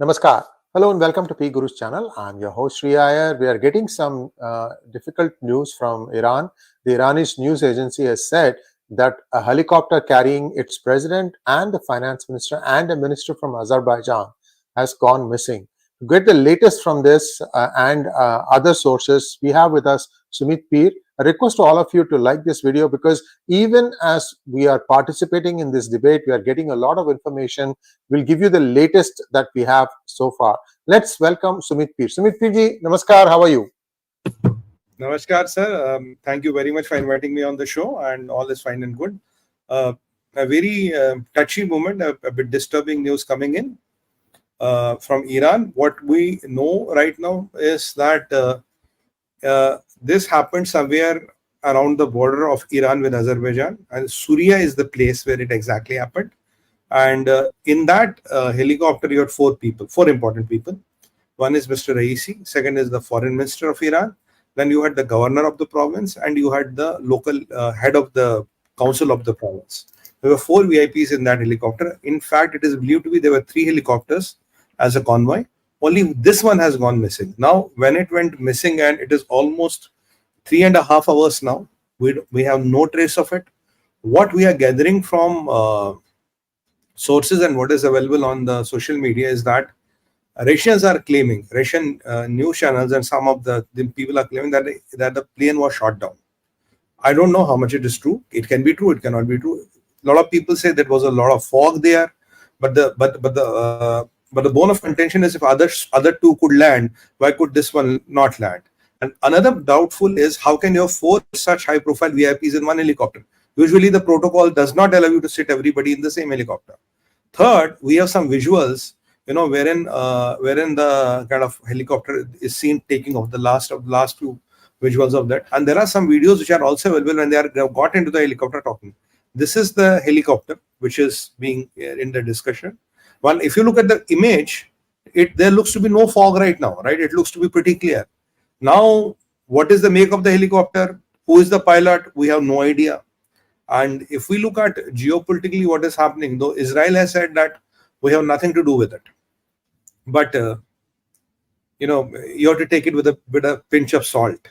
Namaskar. Hello and welcome to PGurus channel. I'm your host Sree Iyer. We are getting some difficult news from Iran. The Iranian news agency has said that a helicopter carrying its president and the finance minister and a minister from Azerbaijan has gone missing. To get the latest from this and other sources, we have with us Sumit Peer. A request to all of you to like this video, because even as we are participating in this debate, we are getting a lot of information. We'll give you the latest that we have so far. Let's welcome Sumit Peer. Sumit Peer ji, namaskar. How are you? Namaskar, sir. Thank you very much for inviting me on the show, and all is fine and good. A very touchy moment, a bit disturbing news coming in from Iran. What we know right now is that this happened somewhere around the border of Iran with Azerbaijan, and Surya is the place where it exactly happened. And in that helicopter, you had four important people. One is Mr. Raisi, second is the foreign minister of Iran, then you had the governor of the province, and you had the local head of the council of the province. There were four VIPs in that helicopter. In fact, it is believed to be there were three helicopters as a convoy. Only this one has gone missing. Now, when it went missing, and it is almost 3.5 hours now, we have no trace of it. What we are gathering from sources and what is available on the social media is that Russians are claiming, Russian news channels and some of the people are claiming that the plane was shot down. I don't know how much it is true. It can be true, it cannot be true. A lot of people say there was a lot of fog there, but the bone of contention is if other two could land, why could this one not land? And another doubtful is how can you have four such high-profile VIPs in one helicopter? Usually the protocol does not allow you to sit everybody in the same helicopter. Third, we have some visuals, wherein the kind of helicopter is seen taking off, the last few visuals of that. And there are some videos which are also available when they have got into the helicopter talking. This is the helicopter which is being in the discussion. Well, if you look at the image, there looks to be no fog right now, right? It looks to be pretty clear. Now, what is the make of the helicopter? Who is the pilot? We have no idea. And if we look at geopolitically what is happening, though Israel has said that we have nothing to do with it. But, you have to take it with a pinch of salt.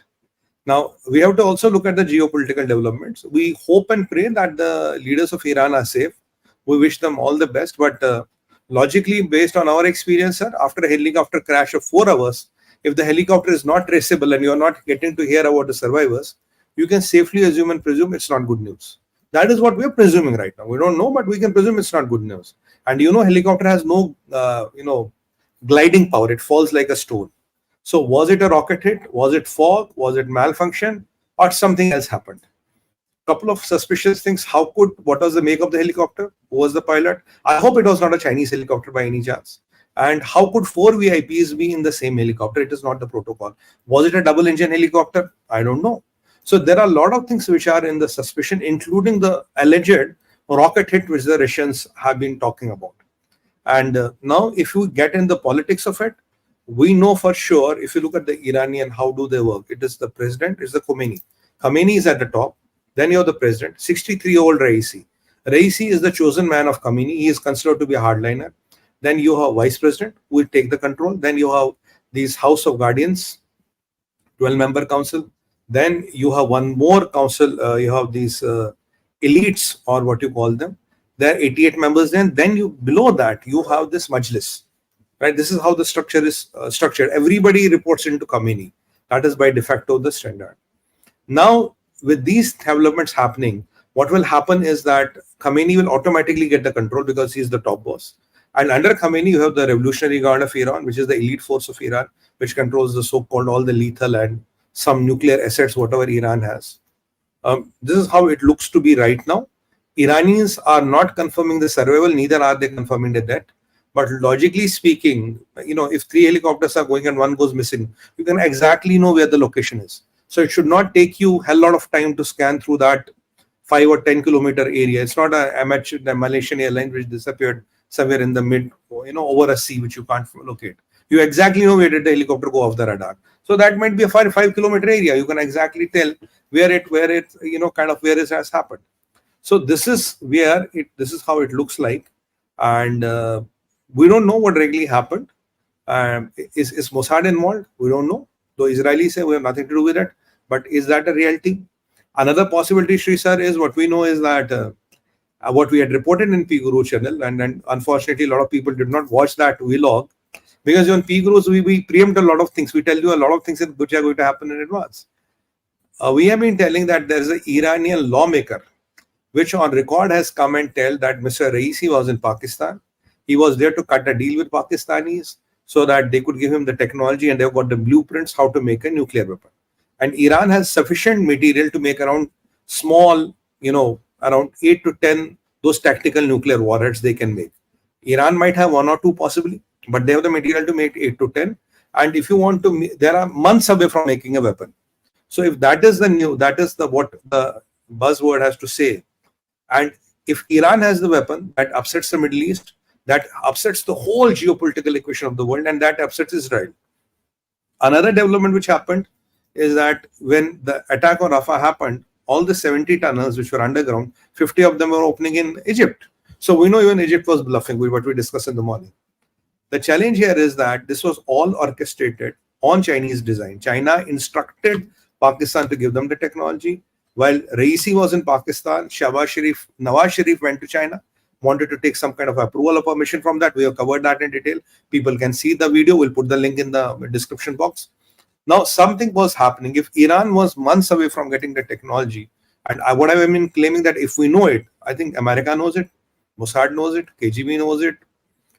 Now, we have to also look at the geopolitical developments. We hope and pray that the leaders of Iran are safe. We wish them all the best. But logically, based on our experience, sir, after a helicopter crash of 4 hours, if the helicopter is not traceable and you are not getting to hear about the survivors, you can safely assume and presume it's not good news. That is what we are presuming right now. We don't know, but we can presume it's not good news. And helicopter has no, gliding power. It falls like a stone. So was it a rocket hit? Was it fog? Was it malfunction? Or something else happened? Couple of suspicious things. What was the make of the helicopter? Who was the pilot? I hope it was not a Chinese helicopter by any chance. And how could four VIPs be in the same helicopter? It is not the protocol. Was it a double engine helicopter? I don't know. So there are a lot of things which are in the suspicion, including the alleged rocket hit which the Russians have been talking about. And now if you get in the politics of it, we know for sure, if you look at the Iranian, how do they work? It is the president, it's the Khomeini. Khomeini is at the top. Then you have the president, 63-year-old Raisi. Raisi is the chosen man of Khomeini. He is considered to be a hardliner. Then you have vice president who will take the control. Then you have these House of Guardians, 12-member council. Then you have one more council. You have these elites, or what you call them. There are 88 members. Then below that you have this Majlis. Right? This is how the structure is structured. Everybody reports into Khomeini. That is by de facto the standard. Now, with these developments happening, what will happen is that Khomeini will automatically get the control because he is the top boss. And under Khomeini, you have the Revolutionary Guard of Iran, which is the elite force of Iran, which controls the so-called all the lethal and some nuclear assets, whatever Iran has. This is how it looks to be right now. Iranians are not confirming the survival, neither are they confirming the death. But logically speaking, if three helicopters are going and one goes missing, you can exactly know where the location is. So it should not take you a hell lot of time to scan through that 5 or 10 kilometer area. It's not the Malaysian airline which disappeared somewhere in the mid, over a sea which you can't locate. You exactly know where did the helicopter go off the radar. So that might be a 5 kilometer area. You can exactly tell where it has happened. So this is how it looks like. And we don't know what really happened. Is Mossad involved? We don't know. Though Israelis say we have nothing to do with it. But is that a reality? Another possibility, Sree sir, is what we know is that what we had reported in PGurus channel, and unfortunately a lot of people did not watch that vlog, because on PGurus we preempt a lot of things. We tell you a lot of things which are going to happen in advance. We have been telling that there is an Iranian lawmaker which on record has come and tell that Mr. Raisi was in Pakistan. He was there to cut a deal with Pakistanis so that they could give him the technology, and they've got the blueprints how to make a nuclear weapon. And Iran has sufficient material to make around small, around 8 to 10 those tactical nuclear warheads they can make. Iran might have 1 or 2 possibly, but they have the material to make 8 to 10. And if you want to, there are months away from making a weapon. So if that is what the buzzword has to say. And if Iran has the weapon, that upsets the Middle East, that upsets the whole geopolitical equation of the world, and that upsets Israel. Another development which happened is that when the attack on Rafah happened, all the 70 tunnels which were underground, 50 of them were opening in Egypt. So we know even Egypt was bluffing with what we discussed in the morning. The challenge here is that this was all orchestrated on Chinese design. China instructed Pakistan to give them the technology. While Raisi was in Pakistan, Nawaz Sharif went to China, wanted to take some kind of approval or permission from that. We have covered that in detail. People can see the video. We'll put the link in the description box. Now, something was happening. If Iran was months away from getting the technology, and what I've been claiming that if we know it, I think America knows it, Mossad knows it, KGB knows it,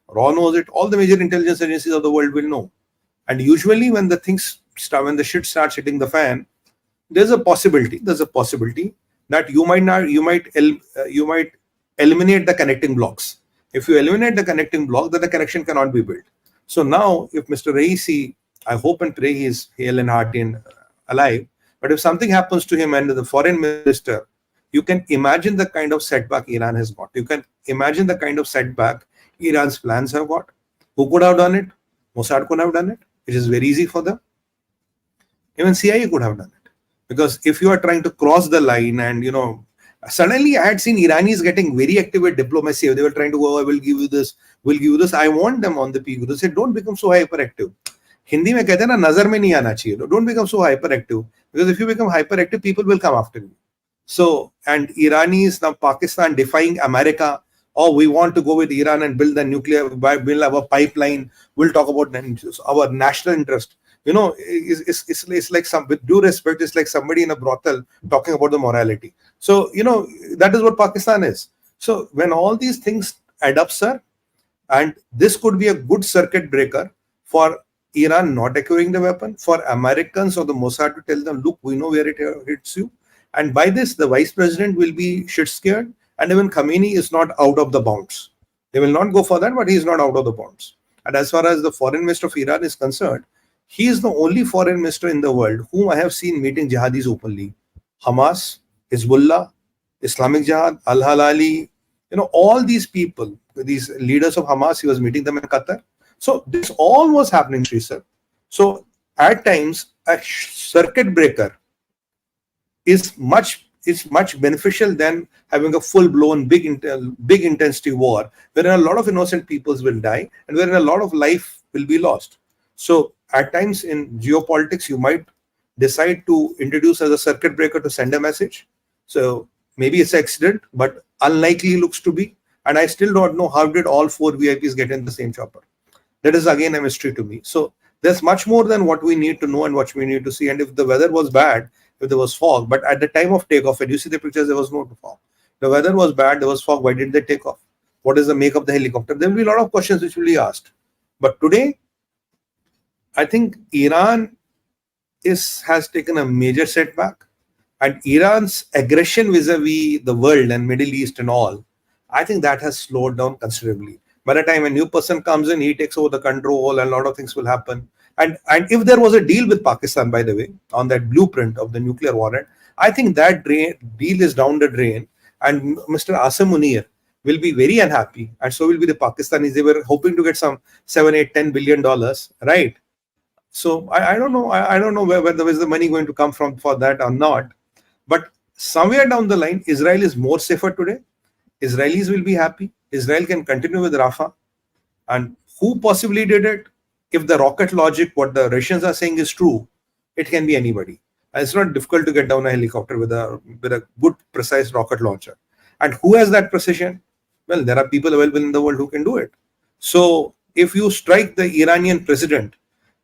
RAW knows it, all the major intelligence agencies of the world will know. And usually when the shit starts hitting the fan, there's a possibility that you might eliminate the connecting blocks. If you eliminate the connecting block, then the connection cannot be built. So now, if Mr. Raisi, I hope and pray he is hale and hearty and alive, but if something happens to him and the foreign minister, you can imagine the kind of setback Iran has got. You can imagine the kind of setback Iran's plans have got. Who could have done it? Mossad could have done it. It is very easy for them. Even CIA could have done it. Because if you are trying to cross the line and, suddenly I had seen Iranis getting very active with diplomacy. They were trying to go, I will give you this, we'll give you this. I want them on the PGurus. Say, don't become so hyperactive. Hindi mein kehte hain na, nazar mein nahi aana chahiye. Don't become so hyperactive. Because if you become hyperactive, people will come after you. So, and Iranis, now Pakistan defying America. Oh, we want to go with Iran and build the nuclear, build our pipeline. We'll talk about our national interest. It's like with due respect, it's like somebody in a brothel talking about the morality. So, that is what Pakistan is. So when all these things add up, sir, and this could be a good circuit breaker for Iran not acquiring the weapon, for Americans or the Mossad to tell them, look, we know where it hits you. And by this, the vice president will be shit scared. And even Khamenei is not out of the bounds. They will not go for that, but he is not out of the bounds. And as far as the foreign minister of Iran is concerned, he is the only foreign minister in the world whom I have seen meeting jihadis openly. Hamas, Hezbollah, Islamic Jihad, Al-Halali, all these people, these leaders of Hamas, he was meeting them in Qatar. So this all was happening, Sree sir. So at times, a circuit breaker is much beneficial than having a full-blown big intensity war wherein a lot of innocent peoples will die and wherein a lot of life will be lost. So at times in geopolitics, you might decide to introduce as a circuit breaker to send a message. So maybe it's an accident, but unlikely looks to be. And I still don't know how did all 4 VIPs get in the same chopper. That is again a mystery to me. So there's much more than what we need to know and what we need to see. And if the weather was bad, if there was fog, but at the time of takeoff, and you see the pictures, there was no fog. The weather was bad, there was fog. Why did they take off? What is the make of the helicopter? There will be a lot of questions which will be asked. But today, I think Iran has taken a major setback, and Iran's aggression vis-a-vis the world and Middle East and all, I think that has slowed down considerably. By the time a new person comes in, he takes over the control and a lot of things will happen. And if there was a deal with Pakistan, by the way, on that blueprint of the nuclear warhead, I think that deal is down the drain, and Mr. Asim Munir will be very unhappy, and so will be the Pakistanis. They were hoping to get some $7, $8, $10 billion, right? So I don't know. I don't know whether is the money going to come from for that or not. But somewhere down the line, Israel is more safer today. Israelis will be happy. Israel can continue with Rafah. And who possibly did it? if the rocket logic, what the Russians are saying is true, it can be anybody. And it's not difficult to get down a helicopter with a good, precise rocket launcher. And who has that precision? Well, there are people available in the world who can do it. So if you strike the Iranian president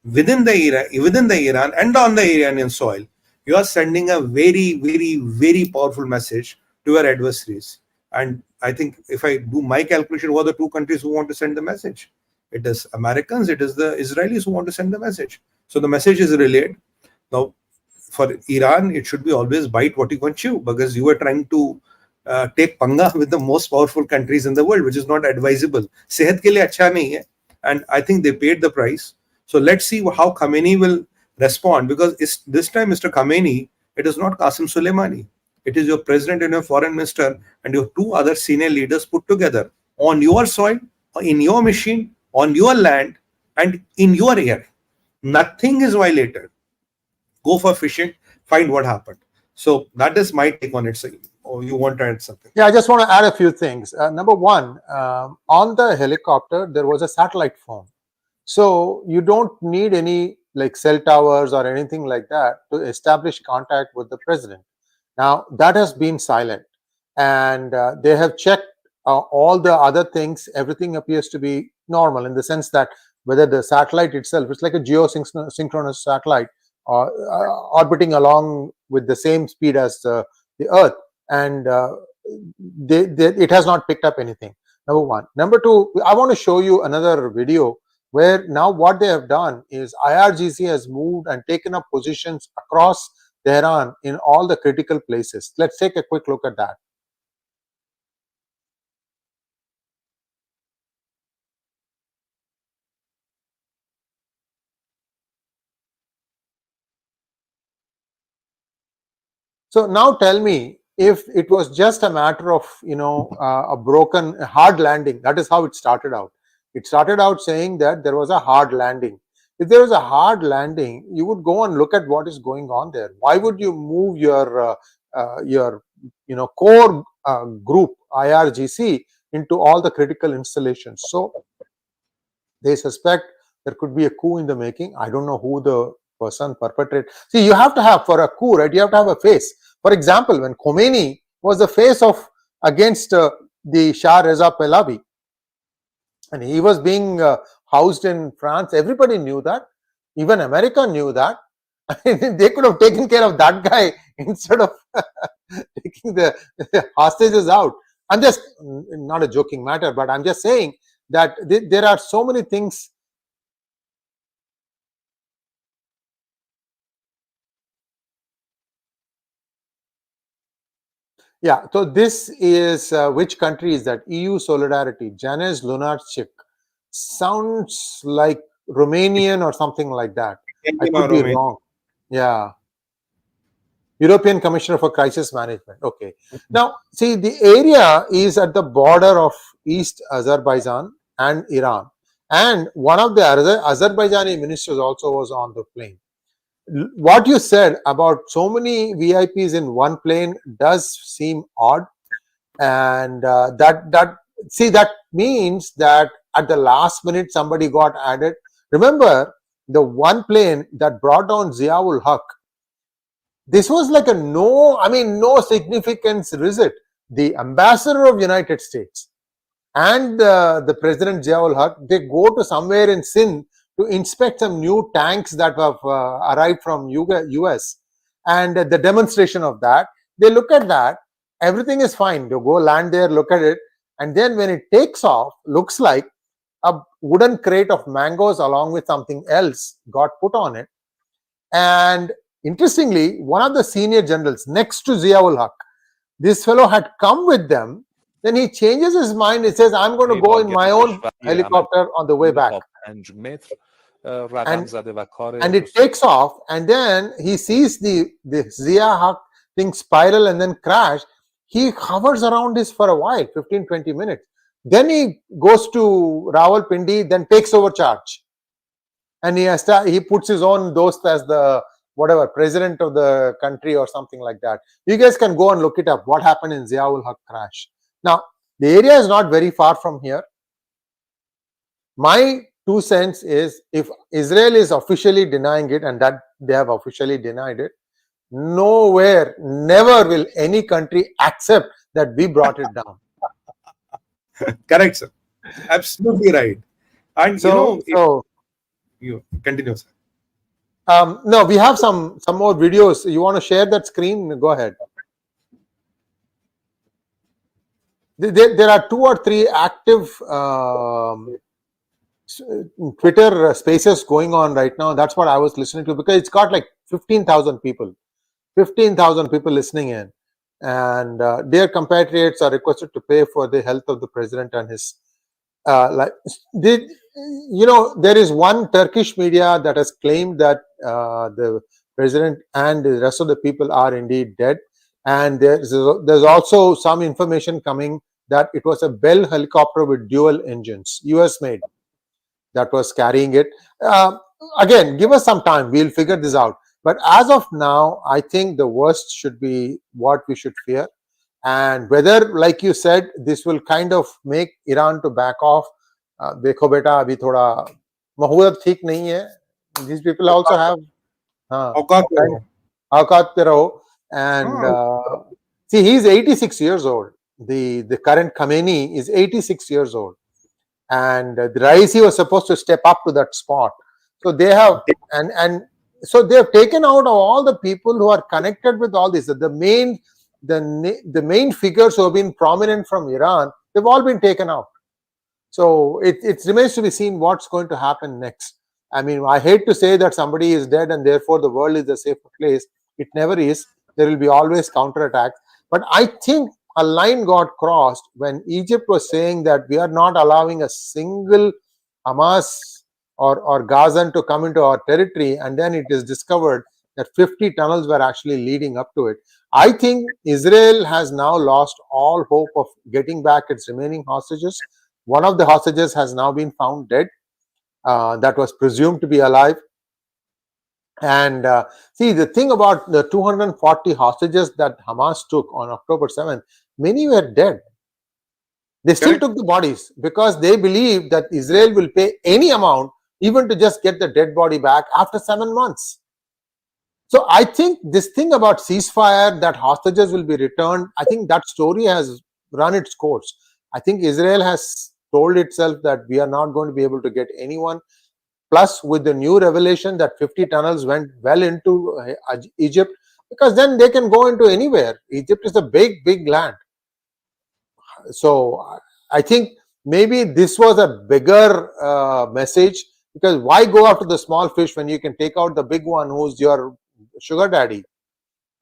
within the Iran and on the Iranian soil, you are sending a very, very, very powerful message to your adversaries. And I think if I do my calculation, who are the two countries who want to send the message? It is Americans, it is the Israelis who want to send the message. So the message is relayed. Now, for Iran, it should be always bite what you can chew, because you are trying to take panga with the most powerful countries in the world, which is not advisable. Sehat ke liye acha nahi hai. And I think they paid the price. So let's see how Khamenei will respond, because this time, Mr. Khamenei, it is not Qasem Soleimani. It is your president and your foreign minister and your two other senior leaders put together on your soil, in your machine, on your land, and in your air. Nothing is violated. Go for fishing, find what happened. So that is my take on it. So, you want to add something? Yeah, I just want to add a few things. Number one, on the helicopter, there was a satellite phone. So you don't need any like cell towers or anything like that to establish contact with the president. Now, that has been silent, and they have checked all the other things. Everything appears to be normal in the sense that whether the satellite itself, it's like a geosynchronous satellite orbiting along with the same speed as the Earth, and it has not picked up anything. Number one. Number two, I want to show you another video where now what they have done is IRGC has moved and taken up positions across Tehran in all the critical places. Let's take a quick look at that. So now tell me, if it was just a matter of, a hard landing, that is how it started out. It started out saying that there was a hard landing. If there was a hard landing, you would go and look at what is going on there. Why would you move your core group IRGC into all the critical installations? So they suspect there could be a coup in the making. I don't know who the person perpetrated. See, you have to have, for a coup, right, you have to have a face. For example, when Khomeini was the face of against the Shah Reza Pahlavi, and he was being housed in France, everybody knew that. Even America knew that. They could have taken care of that guy instead of taking the hostages out. I'm just, not a joking matter, but I'm just saying that there are so many things. Yeah, so this is which country is that? EU Solidarity, 𝗤𝙑 sounds like Romanian or something like that. I could be wrong. Yeah. European Commissioner for Crisis Management. Okay. Now, see, the area is at the border of East Azerbaijan and Iran. And one of the Azerbaijani ministers also was on the plane. What you said about so many VIPs in one plane does seem odd. And that means that at the last minute somebody got added. Remember, the one plane that brought down 𝗤𝙗𝘅, this was like a no significance visit. The ambassador of United States and the President 𝗤𝙗𝘅, they go to somewhere in Sindh to inspect some new tanks that have arrived from US, and the demonstration of that. They look at that, everything is fine. They go land there, look at it, and then when it takes off, looks like a wooden crate of mangoes along with something else got put on it. And interestingly, one of the senior generals next to 𝗤𝙗𝘅, this fellow had come with them. Then he changes his mind. He says, I'm going to go in my own helicopter on the way back. And it takes off, and then he sees the 𝗤𝙗𝘅 thing spiral and then crash. He hovers around this for a while, 15-20 minutes. Then he goes to Rawalpindi, then takes over charge. And he puts his own dost as the president of the country or something like that. You guys can go and look it up, what happened in 𝗤𝙗𝘅 Crash. Now, the area is not very far from here. My 2 cents is, if Israel is officially denying it, and that they have officially denied it, nowhere, never will any country accept that we brought it down. Correct, sir. Absolutely right. And you continue, sir. No, we have some more videos. You want to share that screen? Go ahead. There are 2 or 3 active Twitter spaces going on right now. That's what I was listening to, because it's got like 15,000 people listening in, and their compatriots are requested to pay for the health of the president and his there is one Turkish media that has claimed that the president and the rest of the people are indeed dead, and there's also some information coming that it was a Bell helicopter with dual engines, US made, that was carrying it. Again, give us some time, we'll figure this out. But as of now, I think the worst should be what we should fear. And whether, like you said, this will kind of make Iran to back off. देखो बेटा अभी थोड़ा माहौल ठीक नहीं है. These people also have औकात पे रहो. And see, he's 86 years old. The current Khamenei is 86 years old, and the Raisi was supposed to step up to that spot. So they have, and so they have taken out of all the people who are connected with all this. The main figures who have been prominent from Iran, they've all been taken out. So it remains to be seen what's going to happen next. I mean, I hate to say that somebody is dead and therefore the world is a safer place. It never is. There will be always counterattacks. But I think a line got crossed when Egypt was saying that we are not allowing a single Hamas or Gazan to come into our territory, and then it is discovered that 50 tunnels were actually leading up to it. I think Israel has now lost all hope of getting back its remaining hostages. One of the hostages has now been found dead, that was presumed to be alive. And see, the thing about the 240 hostages that Hamas took on October 7th, many were dead. They still took the bodies because they believe that Israel will pay any amount even to just get the dead body back after 7 months. So I think this thing about ceasefire, that hostages will be returned, I think that story has run its course. I think Israel has told itself that we are not going to be able to get anyone. Plus, with the new revelation that 50 tunnels went well into Egypt, because then they can go into anywhere. Egypt is a big, big land. So I think maybe this was a bigger message, because why go after the small fish when you can take out the big one who's your sugar daddy,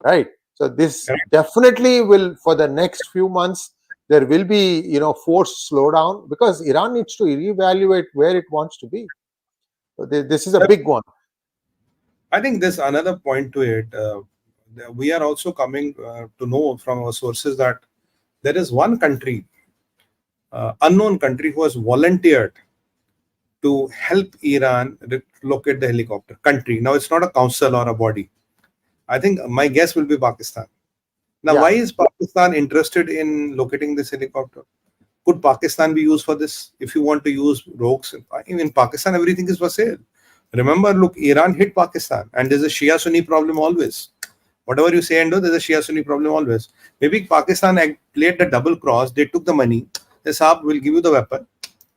right? So this definitely will, for the next few months, there will be, forced slowdown, because Iran needs to reevaluate where it wants to be. So this is a big one. I think there's another point to it. We are also coming to know from our sources that there is one country, unknown country, who has volunteered to help Iran locate the helicopter. Country. Now, it's not a council or a body. I think my guess will be Pakistan. Now, why is Pakistan interested in locating this helicopter? Could Pakistan be used for this? If you want to use rogues, in Pakistan, everything is for sale. Remember, look, Iran hit Pakistan, and there's a Shia Sunni problem always. Whatever you say and do, there's a Shia Sunni problem always. Maybe Pakistan played the double cross. They took the money. They said, we'll give you the weapon.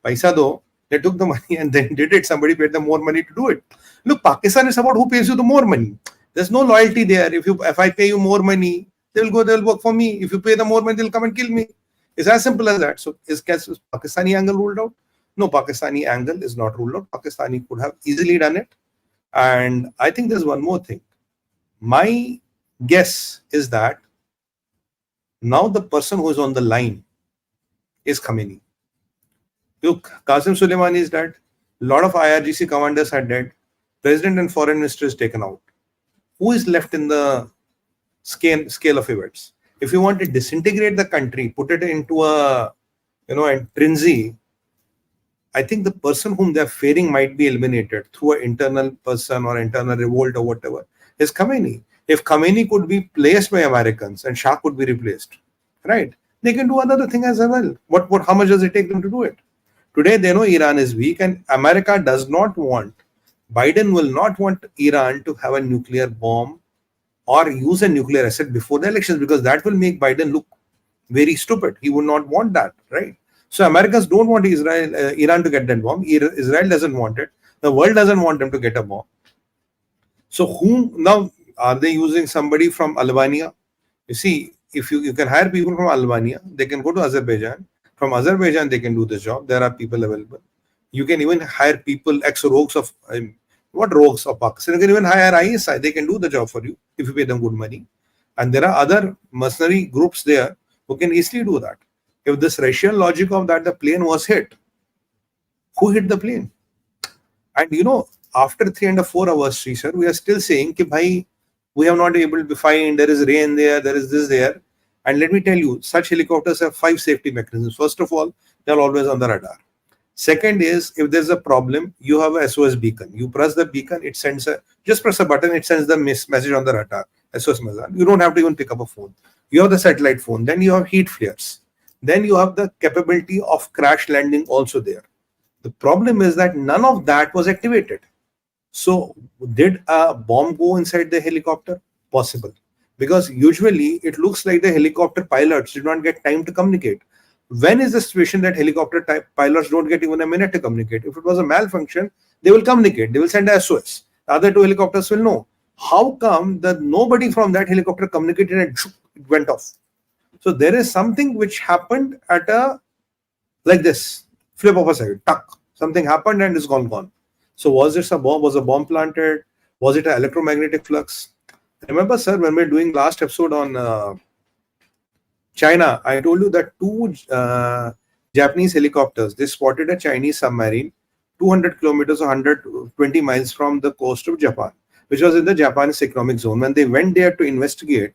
Paisa do. They took the money and then did it. Somebody paid them more money to do it. Look, Pakistan is about who pays you the more money. There's no loyalty there. If I pay you more money, they'll work for me. If you pay them more money, they'll come and kill me. It's as simple as that. So is Pakistani angle ruled out? No, Pakistani angle is not ruled out. Pakistani could have easily done it. And I think there's one more thing. My guess is that now the person who is on the line is Khamenei. Look, Qasem Soleimani is dead. A lot of IRGC commanders are dead. President and foreign minister is taken out. Who is left in the scale of events? If you want to disintegrate the country, put it into a 𝗒𝙗𝙤, I think the person whom they are fearing might be eliminated through an internal person or internal revolt or whatever is Khamenei. If Khamenei could be placed by Americans and Shah could be replaced, right? They can do another thing as well. How much does it take them to do it? Today they know Iran is weak, and America does not want, Biden will not want Iran to have a nuclear bomb or use a nuclear asset before the elections, because that will make Biden look very stupid. He would not want that, right? So Americans don't want Iran to get that bomb. Israel doesn't want it. The world doesn't want them to get a bomb. So whom now are they using? Somebody from Albania? You see, if you can hire people from Albania, they can go to Azerbaijan. From Azerbaijan, they can do the job. There are people available. You can even hire people, ex-rogues of, what rogues of Pakistan? You can even hire ISI. They can do the job for you if you pay them good money. And there are other mercenary groups there who can easily do that. If this Russian logic of that the plane was hit, who hit the plane? And you know, after 3 and 4 hours, Sree sir, we are still saying ki bhai, we have not been able to find, there is rain there, there is this there. And let me tell you, such helicopters have 5 safety mechanisms. First of all, they are always on the radar. Second is, if there's a problem, you have a SOS beacon. You press the beacon, it sends just press a button, it sends the message on the radar. SOS message. You don't have to even pick up a phone. You have the satellite phone. Then you have heat flares. Then you have the capability of crash landing also there. The problem is that none of that was activated. So did a bomb go inside the helicopter? Possible. Because usually it looks like the helicopter pilots did not get time to communicate. When is the situation that helicopter pilots don't get even a minute to communicate? If it was a malfunction, they will communicate. They will send a SOS. The other 2 helicopters will know. How come that nobody from that helicopter communicated and it went off? So there is something which happened at a, like this, flip of a side, tuck. Something happened and it's gone. So was this a bomb? Was a bomb planted? Was it an electromagnetic flux? Remember, sir, when we were doing last episode on China, I told you that 2 Japanese helicopters, they spotted a Chinese submarine 200 kilometers or 120 miles from the coast of Japan, which was in the Japanese economic zone. When they went there to investigate,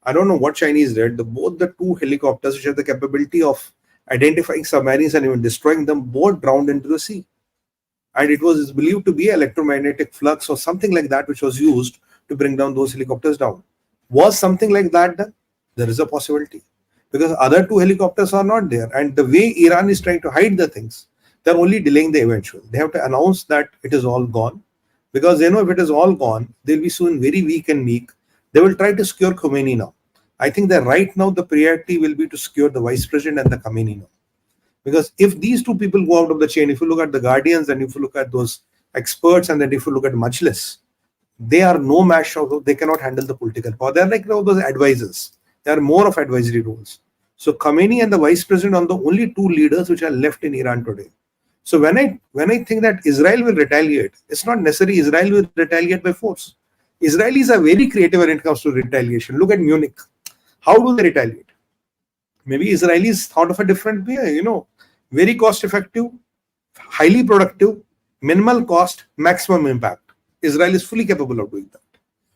I don't know what Chinese did, both the 2 helicopters, which have the capability of identifying submarines and even destroying them, both drowned into the sea. And it was believed to be electromagnetic flux or something like that, which was used to bring down those helicopters down. Was something like that done? There is a possibility. Because other 2 helicopters are not there. And the way Iran is trying to hide the things, they're only delaying the eventual. They have to announce that it is all gone. Because they know if it is all gone, they'll be soon very weak and meek. They will try to secure Khomeini now. I think that right now the priority will be to secure the vice president and the Khomeini now. Because if these 2 people go out of the chain, if you look at the Guardians and if you look at those experts and then if you look at Majlis, they are no match, they cannot handle the political power. They are like those advisors. They are more of advisory roles. So Khomeini and the vice president are the only 2 leaders which are left in Iran today. So when I think that Israel will retaliate, it's not necessary Israel will retaliate by force. Israelis are very creative when it comes to retaliation. Look at Munich. How do they retaliate? Maybe Israelis thought of a different way, very cost effective, highly productive, minimal cost, maximum impact. Israel is fully capable of doing that.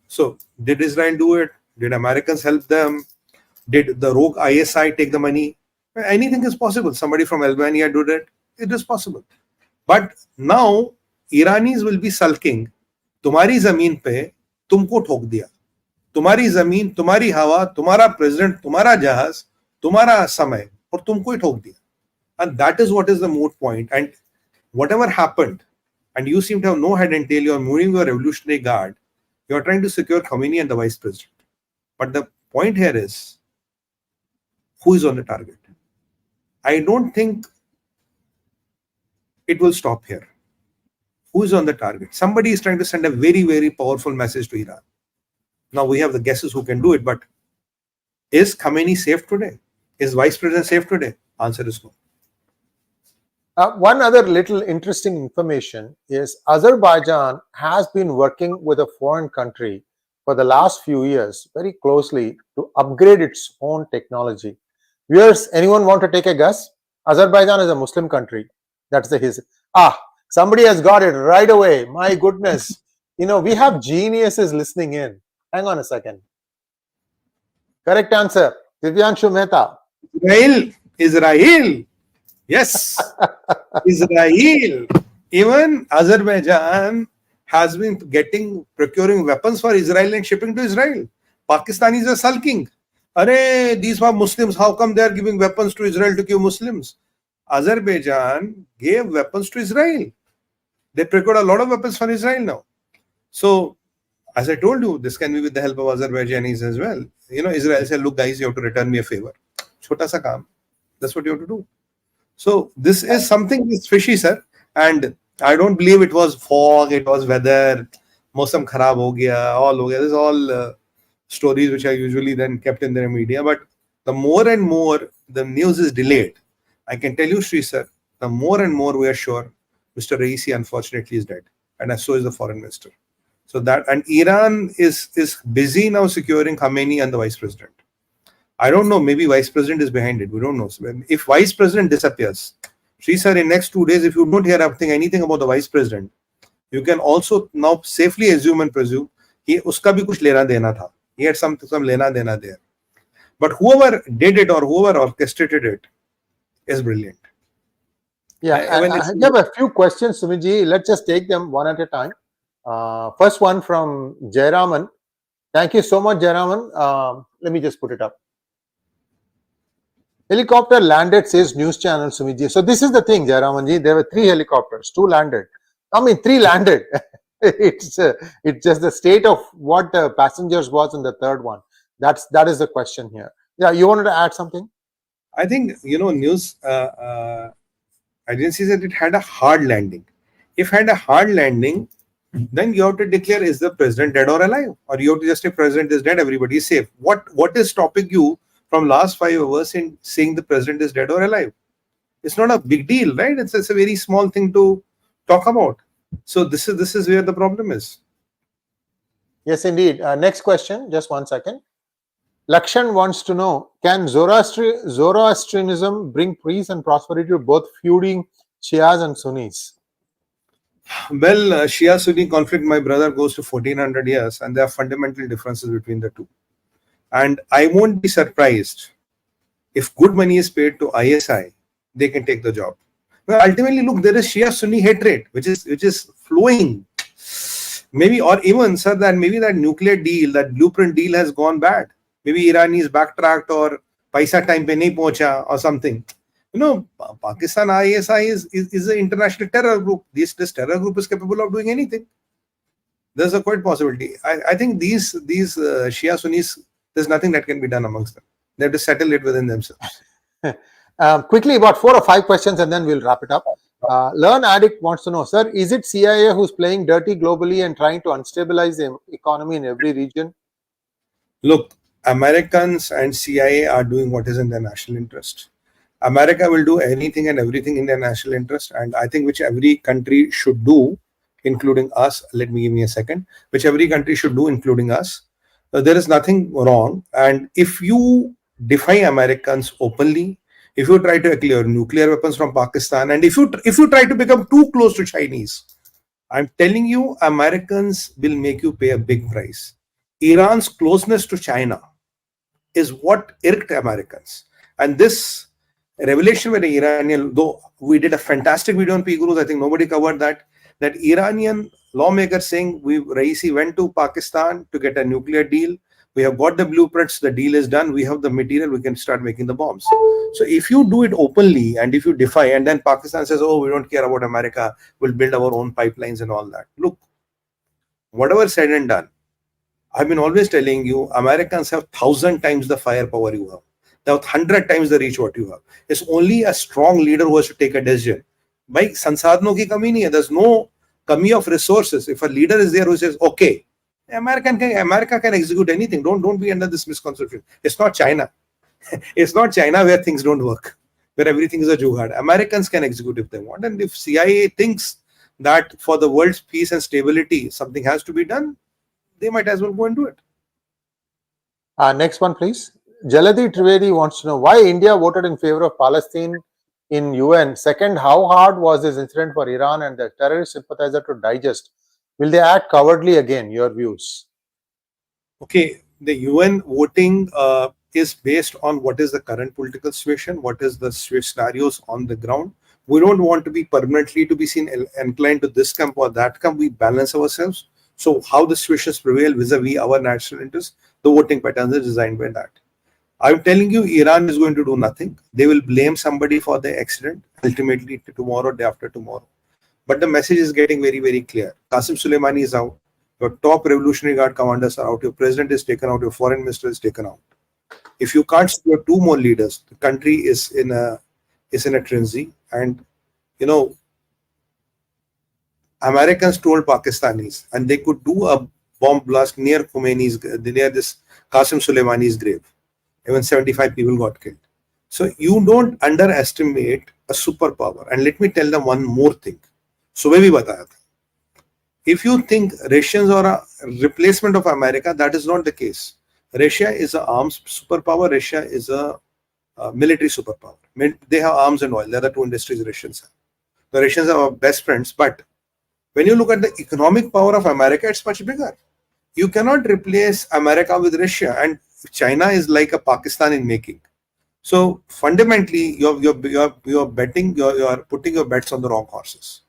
So did Israel do it? Did Americans help them? Did the rogue ISI take the money? Anything is possible. Somebody from Albania did it. It is possible. But now Iranis will be sulking. तुम्हारी जमीन पे तुमको ठोक दिया. तुम्हारी जमीन, तुम्हारी हवा, तुम्हारा president, तुम्हारा जहाज, तुम्हारा समय, और तुमको ही ठोक दिया. And that is what is the moot point. And whatever happened, and you seem to have no head and tail, you are moving your Revolutionary Guard, you are trying to secure Khomeini and the vice president. But the point here is, who is on the target? I don't think it will stop here. Who is on the target? Somebody is trying to send a very, very powerful message to Iran. Now we have the guesses who can do it, but is Khomeini safe today? Is vice president safe today? Answer is no. One other little interesting information is Azerbaijan has been working with a foreign country for the last few years very closely to upgrade its own technology. Viewers, anyone want to take a guess? Azerbaijan is a Muslim country. That's the his. Somebody has got it right away. My goodness. We have geniuses listening in. Hang on a second. Correct answer. Divyanshu Mehta. Israel. Yes. Israel. Even Azerbaijan has been procuring weapons for Israel and shipping to Israel. Pakistanis are sulking. These were Muslims. How come they are giving weapons to Israel to kill Muslims? Azerbaijan gave weapons to Israel. They procured a lot of weapons for Israel now. So, as I told you, this can be with the help of Azerbaijanis as well. Israel said, look guys, you have to return me a favor. Chota sa kaam. That's what you have to do. So, this is something that's fishy, sir. And I don't believe it was fog, it was weather, mausam kharab ho gaya, all ho gaya. This is all stories which are usually then kept in the media. But the more and more the news is delayed, I can tell you, Sree sir, the more and more we are sure Mr. Raisi unfortunately is dead. And so is the foreign minister. So that, and Iran is busy now securing Khamenei and the vice president. I don't know, maybe vice president is behind it. We don't know. So if vice president disappears, Sree sir, in next 2 days, if you don't hear anything about the vice president, you can also now safely assume and presume uska bhi kuch lena dena tha. He had some lena dena there. But whoever did it or whoever orchestrated it is brilliant. Yeah, I have a few questions, Sumiji. Let's just take them one at a time. First one from Jayaraman. Thank you so much, Jayaraman. Let me just put it up. Helicopter landed, says news channel, Sumiji. So this is the thing, Jayaramanji. There were 3 helicopters, 2 landed. 3 landed. It's just the state of what the passengers was in the third one. That is the question here. Yeah, you wanted to add something? I think, news agency said it had a hard landing. If had a hard landing, then you have to declare, is the president dead or alive? Or you have to just say president is dead, everybody is safe. What is stopping you from last 5 hours in saying the president is dead or alive? It's not a big deal, right? It's a very small thing to talk about. So this is where the problem is. Yes, indeed. Next question, just 1 second. Lakshan wants to know, can Zoroastrianism bring peace and prosperity to both feuding Shias and Sunnis? Well, Shia-Sunni conflict, my brother, goes to 1400 years, and there are fundamental differences between the two. And I won't be surprised if good money is paid to ISI, they can take the job. Well, ultimately, look, there is Shia-Sunni hatred, which is flowing. Maybe, or even, sir, that maybe that nuclear deal, that blueprint deal has gone bad. Maybe Iranis backtracked or paisa time pe nahi pahuncha or something. Pakistan ISI is an international terror group. This terror group is capable of doing anything. There's a quite possibility. I think these Shia Sunnis, there's nothing that can be done amongst them. They have to settle it within themselves. Quickly, about 4 or 5 questions and then we'll wrap it up. Learn Addict wants to know, sir, is it CIA who's playing dirty globally and trying to unstabilize the economy in every region? Look, Americans and CIA are doing what is in their national interest. America will do anything and everything in their national interest, and I think which every country should do, including us. Give me a second. Which every country should do, including us. There is nothing wrong. And if you defy Americans openly, if you try to acquire nuclear weapons from Pakistan, and if you try to become too close to Chinese, I'm telling you, Americans will make you pay a big price. Iran's closeness to China is what irked Americans. And this revelation with the Iranian, though we did a fantastic video on PGurus, I think nobody covered that Iranian lawmaker saying Raisi went to Pakistan to get a nuclear deal. We have got the blueprints, the deal is done, we have the material, we can start making the bombs. So if you do it openly and if you defy, and then Pakistan says, oh, we don't care about America, we'll build our own pipelines and all that. Look, whatever said and done, I've been always telling you, Americans have 1,000 times the firepower you have. They have 100 times the reach what you have. It's only a strong leader who has to take a decision. By sansadno ki kami nahi hai. There's no kami of resources. If a leader is there who says, okay, America can execute anything. Don't be under this misconception. It's not China. It's not China where things don't work, where everything is a ghar. Americans can execute if they want. And if CIA thinks that for the world's peace and stability, something has to be done, they might as well go and do it. Next one, please. Jaladi Trivedi wants to know why India voted in favor of Palestine in UN. Second, how hard was this incident for Iran and the terrorist sympathizer to digest? Will they act cowardly again? Your views? Okay, the UN voting is based on what is the current political situation, what is the scenarios on the ground. We don't want to be permanently to be seen inclined to this camp or that camp. We balance ourselves. So how the situations prevail vis-a-vis our national interests, the voting patterns are designed by that. I'm telling you, Iran is going to do nothing. They will blame somebody for the accident, ultimately tomorrow, day after tomorrow. But the message is getting very, very clear. Qasem Soleimani is out. Your top Revolutionary Guard commanders are out. Your president is taken out. Your foreign minister is taken out. If you can't secure 2 more leaders, the country is in a frenzy. And you know, Americans told Pakistanis, and they could do a bomb blast near this Qasem Soleimani's grave. Even 75 people got killed. So you don't underestimate a superpower. And let me tell them one more thing. So bhi bataya tha. If you think Russians are a replacement of America, that is not the case. Russia is an arms superpower. Russia is a military superpower. They have arms and oil. They are the 2 industries Russians have. The Russians are our best friends. But when you look at the economic power of America, it's much bigger. You cannot replace America with Russia. And China is like a Pakistan in making. So fundamentally, you're betting, you're putting your bets on the wrong horses.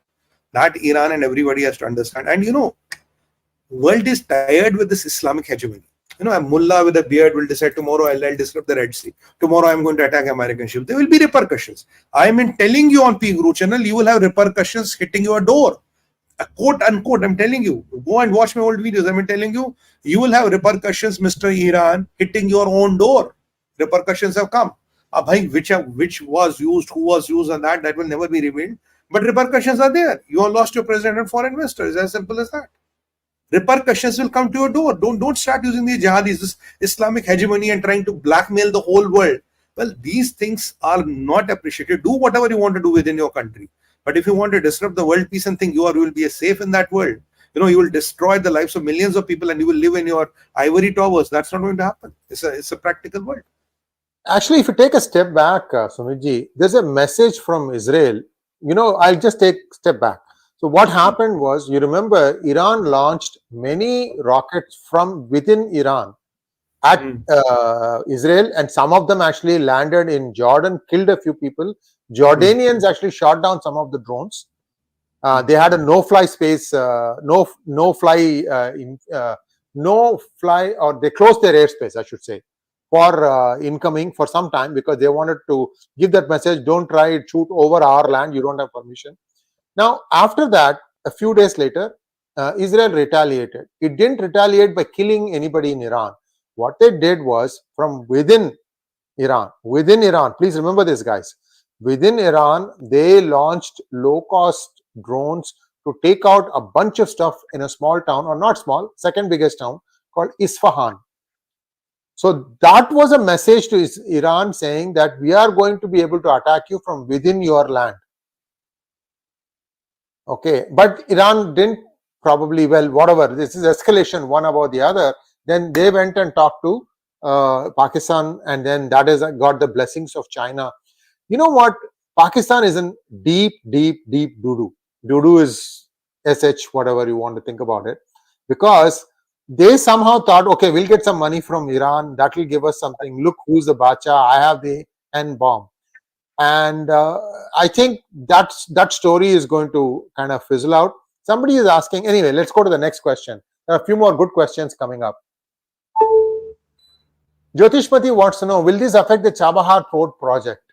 That Iran and everybody has to understand. And you know, world is tired with this Islamic hegemony. You know, a mullah with a beard will decide tomorrow I'll disrupt the Red Sea. Tomorrow I'm going to attack American ships. There will be repercussions. I mean, telling you on 𝗣𝗃 channel, you will have repercussions hitting your door. Quote unquote, I'm telling you. Go and watch my old videos. I'm telling you, you will have repercussions, Mr. Iran, hitting your own door. Repercussions have come. Which was used, who was used, and that will never be revealed. But repercussions are there. You have lost your president and foreign minister. It's as simple as that. Repercussions will come to your door. Don't start using these jihadis, this Islamic hegemony, and trying to blackmail the whole world. Well, these things are not appreciated. Do whatever you want to do within your country. But if you want to disrupt the world peace and think you will be safe in that world, you know, you will destroy the lives of millions of people and you will live in your ivory towers. That's not going to happen. It's a practical world. Actually, if you take a step back, Sumitji, there's a message from Israel. You know, I'll just take a step back. So what happened was, you remember, Iran launched many rockets from within Iran at Israel, and some of them actually landed in Jordan, killed a few people. Jordanians actually shot down some of the drones. They had a no-fly space, no-fly, or they closed their airspace, I should say, for incoming for some time, because they wanted to give that message: don't try to shoot over our land, you don't have permission. Now, after that, a few days later, Israel retaliated. It didn't retaliate by killing anybody in Iran. What they did was, from within Iran, please remember this, guys, within Iran, they launched low-cost drones to take out a bunch of stuff in a small town, or not small, second biggest town, called Isfahan. So that was a message to Iran saying that we are going to be able to attack you from within your land. Okay, but Iran didn't probably, well, whatever, this is escalation one about the other. Then they went and talked to Pakistan, and then that is got the blessings of China. You know what? Pakistan is in deep doo-doo. Doo-doo is SH, whatever you want to think about it, because they somehow thought, okay, we'll get some money from Iran, that will give us something. Look, who's the bacha? I have the N-bomb. And I think that story is going to kind of fizzle out. Somebody is asking, anyway, let's go to the next question. There are a few more good questions coming up. 𝗤𝙧𝙤𝘀𝘆 wants to know, will this affect the Chabahar port project?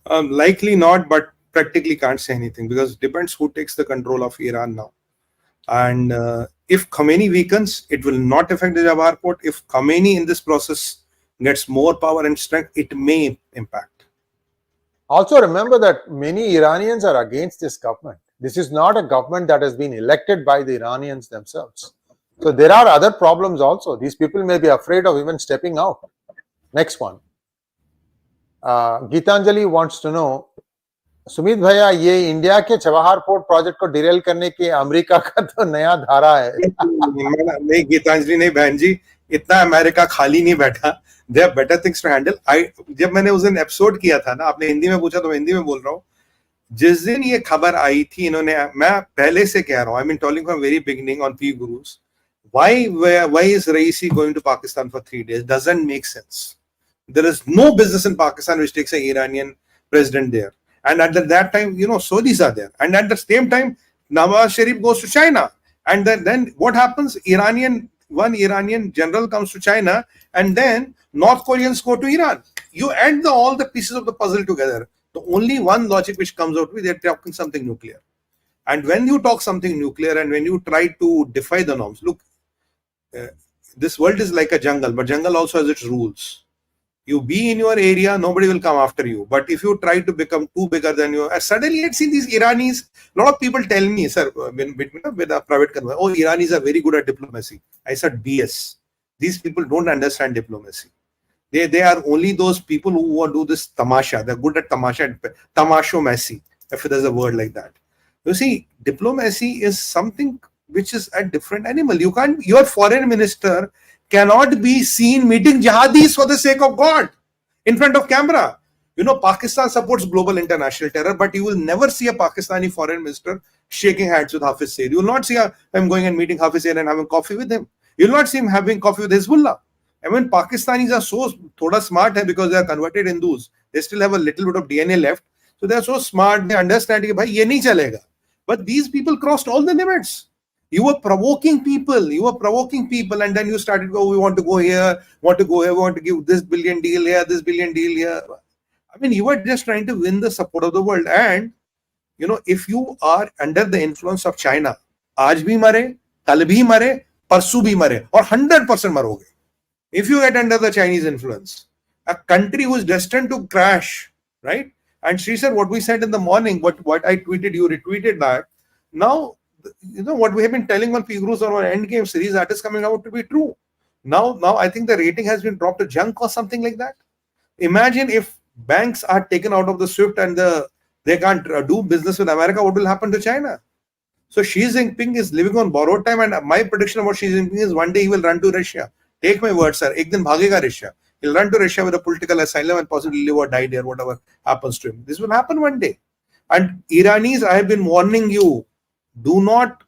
Likely not, but practically can't say anything, because it depends who takes the control of Iran now. And if Khomeini weakens, it will not affect the Chabahar port. If Khomeini in this process gets more power and strength, it may impact. Also remember that many Iranians are against this government. This is not a government that has been elected by the Iranians themselves. So there are other problems also. These people may be afraid of even stepping out. Next one. Geetanjali wants to know, Sumit भैया, ये India के Chabahar port project को Daryl करने की America का तो नया धारा है. नहीं गीतांजलि, नहीं बहन जी, इतना अमेरिका खाली नहीं बैठा. There are better things to handle. जब मैंने उस दिन एपिसोड किया था ना, आपने हिंदी में पूछा तो मैं हिंदी में बोल रहा हूँ. जिस दिन ये खबर आई थी, इन्होंने, मैं पहले से कह रहा हूँ, I mean telling from very beginning on PGurus, why is Raisi going to Pakistan for 3 days? Doesn't make sense. There is no business in Pakistan which takes an Iranian president there. And at that time, you know, Saudis are there. And at the same time, Nawaz Sharif goes to China. And then what happens? One Iranian general comes to China, and then North Koreans go to Iran. You add all the pieces of the puzzle together. The only one logic which comes out with, they're talking something nuclear. And when you talk something nuclear and when you try to defy the norms, look, this world is like a jungle, but jungle also has its rules. You be in your area, nobody will come after you. But if you try to become too bigger than you, suddenly I'd seen these Iranis. A lot of people tell me, sir, with a private conversation, oh, Iranis are very good at diplomacy. I said, BS. These people don't understand diplomacy. They are only those people who do this tamasha. They're good at tamasha, tamasho-macy, if there's a word like that. You see, diplomacy is something which is a different animal. You can't, your foreign minister cannot be seen meeting jihadis for the sake of God in front of camera. You know, Pakistan supports global international terror, but you will never see a Pakistani foreign minister shaking hands with 𝗤𝙑. You will not see him going and meeting 𝗤𝙑 and having coffee with him. You will not see him having coffee with Hezbollah. I mean, Pakistanis are so thoda smart because they are converted Hindus. They still have a little bit of DNA left. So they are so smart, they understand that ye nahi chalega. But these people crossed all the limits. You were provoking people, and then you started go, we want to go here, we want to give this billion deal here, this billion deal here. I mean, you were just trying to win the support of the world. And, you know, if you are under the influence of China, aaj bhi mare, kal bhi mare, parsu bhi mare, or 100% maroge. If you get under the Chinese influence, a country who is destined to crash, right? And she said what we said in the morning, what I tweeted, you retweeted that. Now, you know, what we have been telling on PGurus or on Endgame series, that is coming out to be true. Now I think the rating has been dropped to junk or something like that. Imagine if banks are taken out of the SWIFT and they can't do business with America, what will happen to China? So Xi Jinping is living on borrowed time, and my prediction about Xi Jinping is one day he will run to Russia. Take my word, sir. Ek din bhagega Russia. He'll run to Russia with a political asylum and possibly live or die there, whatever happens to him. This will happen one day. And Iranis, I have been warning you, do not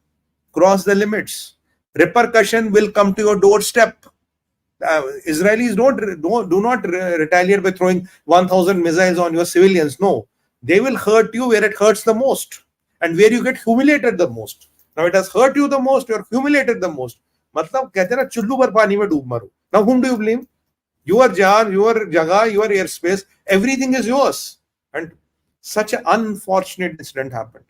cross the limits. Repercussion will come to your doorstep. Israelis do not retaliate by throwing 1,000 missiles on your civilians. No, they will hurt you where it hurts the most and where you get humiliated the most. Now it has hurt you the most, you are humiliated the most. मतलब कहते हैं ना चुल्लू पर पानी में डूब मरो. Now whom do you blame? Your jar, your jagah, your airspace, everything is yours. And such an unfortunate incident happened.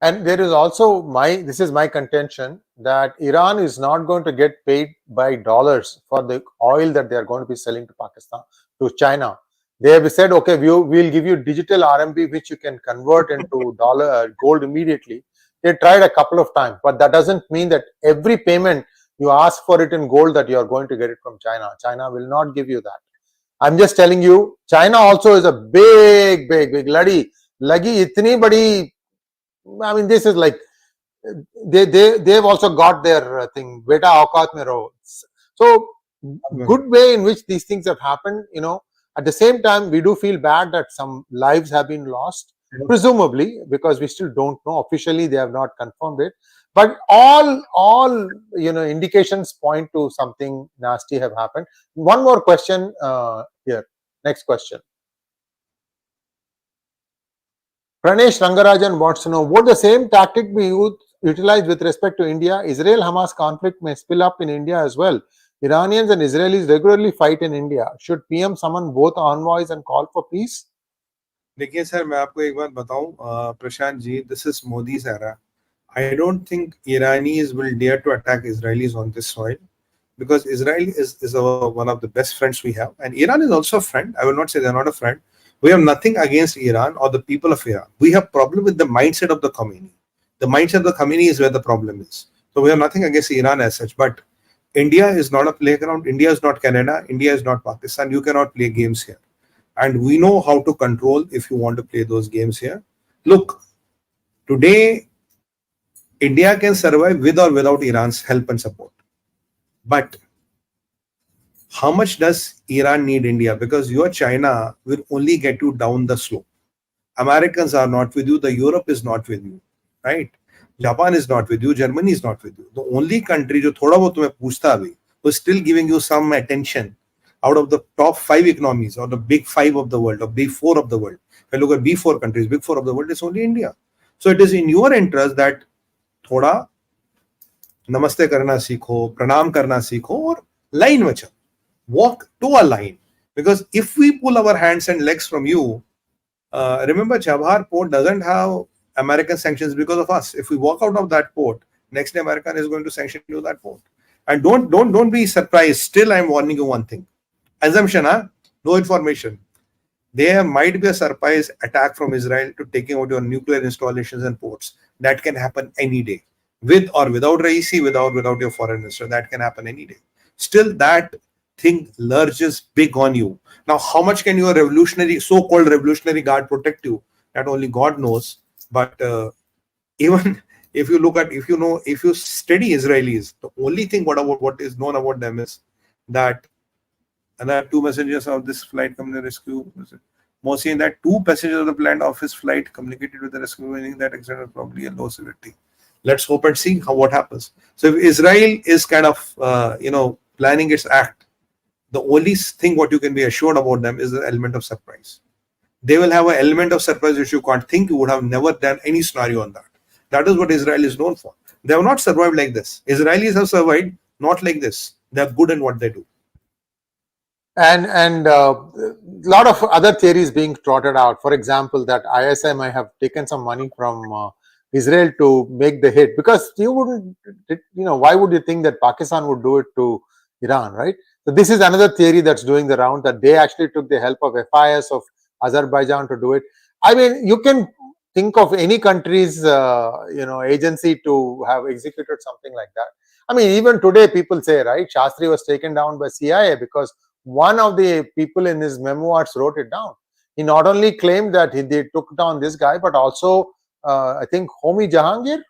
And there is also this is my contention that Iran is not going to get paid by dollars for the oil that they are going to be selling to Pakistan, to China. They have said, okay, we'll give you digital RMB, which you can convert into gold immediately. They tried a couple of times, but that doesn't mean that every payment you ask for it in gold that you are going to get it from China. China will not give you that. I'm just telling you, China also is a big lagi itni badi. I mean, this is like they've also got their thing. Beta aukat mein raho. So good way in which these things have happened. You know, at the same time, we do feel bad that some lives have been lost. Presumably, because we still don't know. Officially, they have not confirmed it. But all indications point to something nasty have happened. One more question here. Next question. Pranesh Rangarajan wants to know, would the same tactic be utilized with respect to India? Israel-Hamas conflict may spill up in India as well. Iranians and Israelis regularly fight in India. Should PM summon both envoys and call for peace? देखिए sir, मैं आपको एक बात बताऊं, Prashant ji, this is Modi's era. I don't think Iranis will dare to attack Israelis on this soil, because Israel is one of the best friends we have, and Iran is also a friend. I will not say they're not a friend. We have nothing against Iran or the people of Iran. We have problem with the mindset of the Khomeini. The mindset of the Khomeini is where the problem is. So we have nothing against Iran as such, but India is not a playground. India is not Canada. India is not Pakistan. You cannot play games here. And we know how to control if you want to play those games here. Look, today, India can survive with or without Iran's help and support. But how much does Iran need India? Because your China will only get you down the slope. Americans are not with you. The Europe is not with you, right? Japan is not with you. Germany is not with you. The only country जो थोड़ा बहुत तुम्हें पूछता भी, who is still giving you some attention out of the top 5 economies or the big 5 of the world or big 4 of the world. If I look at big 4 countries, big 4 of the world, it's only India. So it is in your interest that थोड़ा नमस्ते करना सीखो, प्रणाम करना सीखो, और line mein chal. Walk to a line. Because if we pull our hands and legs from you, remember Chabahar port doesn't have American sanctions because of us. If we walk out of that port, next day America is going to sanction you that port. And don't be surprised. Still, I'm warning you one thing. Assumption, no information. There might be a surprise attack from Israel to taking out your nuclear installations and ports. That can happen any day. With or without Raisi, without your foreign minister, that can happen any day. Still, that thing lurches big on you. Now, how much can your so-called revolutionary guard protect you? That only God knows. But even if you study Israelis, the only thing what is known about them is that another 2 messengers of this flight come to rescue. More saying that 2 passengers of the planned office flight communicated with the rescue, meaning that accident was probably a low severity. Let's hope and see what happens. So if Israel is kind of planning its act, the only thing what you can be assured about them is the element of surprise. They will have an element of surprise which you can't think. You would have never done any scenario on that. That is what Israel is known for. They have not survived like this. Israelis have survived not like this. They are good in what they do. And a lot of other theories being trotted out. For example, that ISI might have taken some money from Israel to make the hit, because you wouldn't, why would you think that Pakistan would do it to Iran, right? So this is another theory that's doing the round, that they actually took the help of FIS of Azerbaijan to do it. I mean, you can think of any country's agency to have executed something like that. I mean, even today people say, right, Shastri was taken down by CIA because one of the people in his memoirs wrote it down. He not only claimed that they took down this guy, but also I think Homi Jahangir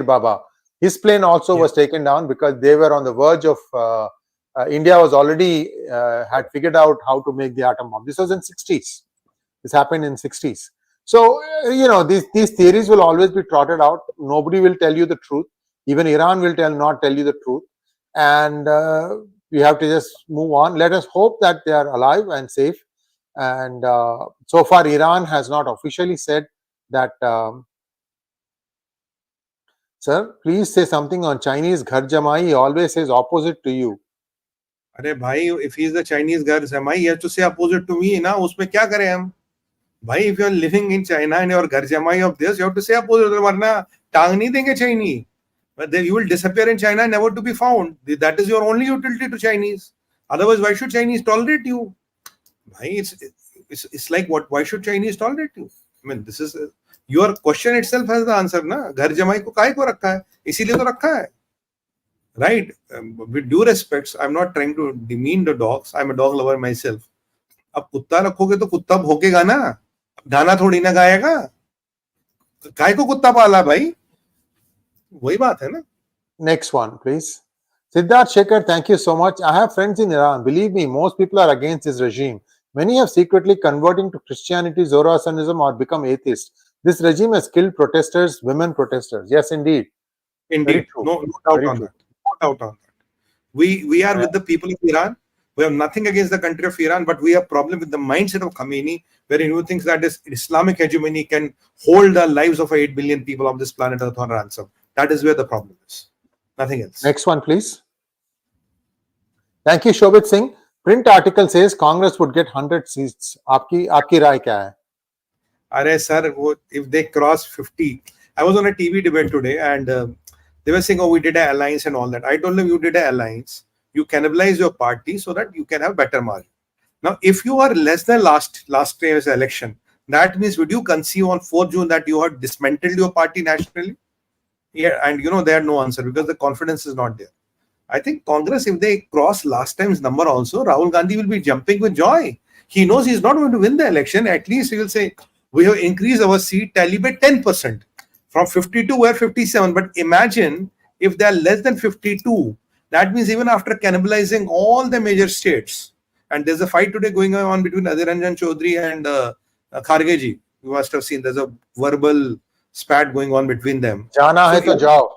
Baba. His plane also was taken down because they were on the verge of India was already had figured out how to make the atom bomb. This was in 60s. This happened in 60s. So these theories will always be trotted out. Nobody will tell you the truth. Even Iran will not tell you the truth. And we have to just move on. Let us hope that they are alive and safe. And so far, Iran has not officially said that. Sir, please say something on Chinese ghar jamai. He always says opposite to you. अरे भाई, if he is the Chinese ghar jamai, he has to say opposite to me. ना उसमें क्या करें हम? भाई, if you are living in China and your ghar jamai of this, you have to say opposite. वरना टांग नहीं देंगे Chinese. But then you will disappear in China, never to be found. That is your only utility to Chinese. Otherwise, why should Chinese tolerate you? It's like what? Why should Chinese tolerate you? I mean, this is your question itself has the answer, na? Ghar jamai ko kahe ko rakha hai? इसीलिए तो रखा है, right? With due respects, I'm not trying to demean the dogs. I'm a dog lover myself. अब कुत्ता रखोगे तो कुत्ता भौंकेगा ना, गाना थोड़ी ना गाएगा. काहे को कुत्ता पाला भाई? वही बात है ना. Next one, please. Siddharth Shekhar, thank you so much. I have friends in Iran. Believe me, most people are against this regime. Many have secretly converting to Christianity, Zoroastrianism, or become atheists. This regime has killed protesters, women protesters. Yes, indeed. Indeed. No doubt on that. No doubt on that. We are with the people of Iran. We have nothing against the country of Iran, but we have problem with the mindset of Khomeini, wherein he thinks that this Islamic hegemony can hold the lives of 8 billion people of this planet Earth on ransom. That is where the problem is. Nothing else. Next one, please. Thank you, Shobit Singh. Print article says Congress would get 100 seats. Aapki राय क्या है? Arey sir, if they cross 50, I was on a TV debate today, and they were saying, "Oh, we did an alliance and all that." I told them, "You did an alliance. You cannibalize your party so that you can have better margin." Now, if you are less than last year's election, that means would you conceive on 4th June that you had dismantled your party nationally? Yeah, and they had no answer because the confidence is not there. I think Congress, if they cross last time's number also, Rahul Gandhi will be jumping with joy. He knows he's not going to win the election. At least he will say, we have increased our seat tally by 10%. From 52, we're 57. But imagine if they are less than 52, that means even after cannibalizing all the major states, and there's a fight today going on between Adhir Ranjan Chaudhary and Kharge ji. You must have seen there's a verbal spat going on between them. Jana hai to jao.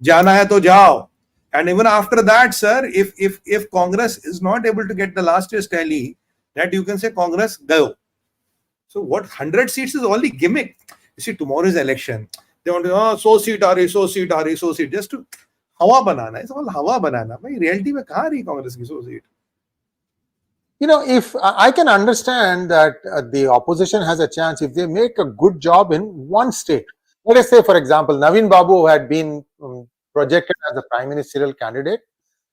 Jana hai to jao. And even after that, sir, if Congress is not able to get the last year's tally, that you can say Congress go. So what 100 seats is only gimmick. You see, tomorrow is election. They want to so seat. Just to हवा बनाना, it's all हवा बनाना. भाई reality में कहाँ रही कांग्रेस की सोच? If I can understand that the opposition has a chance if they make a good job in one state. Let us say, for example, Naveen Babu had been projected as a prime ministerial candidate,